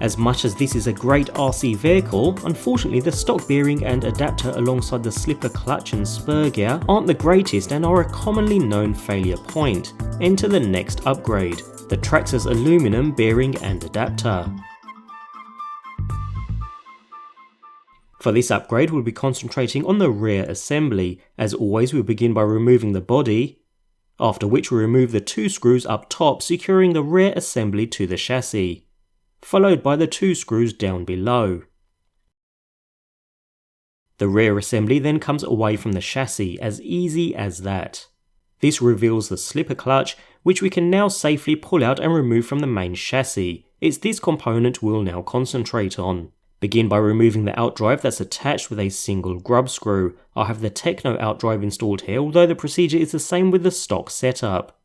As much as this is a great RC vehicle, unfortunately the stock bearing and adapter alongside the slipper clutch and spur gear aren't the greatest and are a commonly known failure point. Enter the next upgrade, the Traxxas Aluminum Bearing and Adapter. For this upgrade we'll be concentrating on the rear assembly. As always we'll begin by removing the body, after which we remove the 2 screws up top securing the rear assembly to the chassis, followed by the 2 screws down below. The rear assembly then comes away from the chassis, as easy as that. This reveals the slipper clutch, which we can now safely pull out and remove from the main chassis. It's this component we'll now concentrate on. Begin by removing the outdrive that's attached with a single grub screw. I have the Techno outdrive installed here, although the procedure is the same with the stock setup.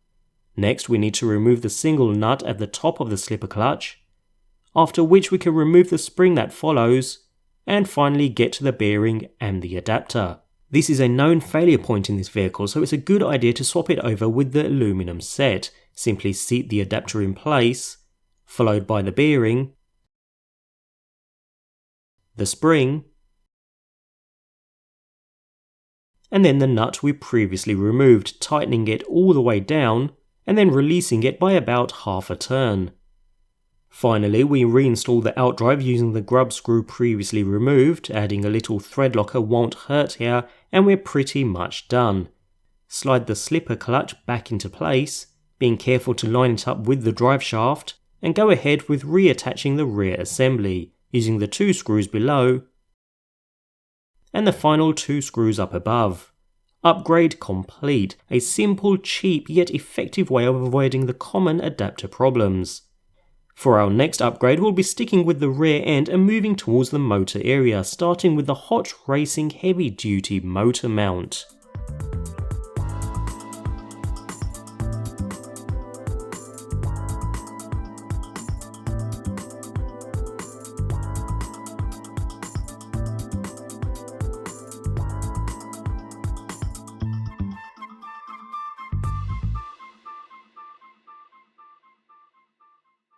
Next we need to remove the single nut at the top of the slipper clutch, after which we can remove the spring that follows, and finally get to the bearing and the adapter. This is a known failure point in this vehicle, so it's a good idea to swap it over with the aluminum set. Simply seat the adapter in place, followed by the bearing, the spring, and then the nut we previously removed, tightening it all the way down and then releasing it by about half a turn. Finally, we reinstall the outdrive using the grub screw previously removed. Adding a little thread locker won't hurt here, and we're pretty much done. Slide the slipper clutch back into place, being careful to line it up with the drive shaft, and go ahead with reattaching the rear assembly, using the 2 screws below and the final 2 screws up above. Upgrade complete, a simple, cheap yet effective way of avoiding the common adapter problems. For our next upgrade we'll be sticking with the rear end and moving towards the motor area, starting with the hot racing heavy duty motor mount.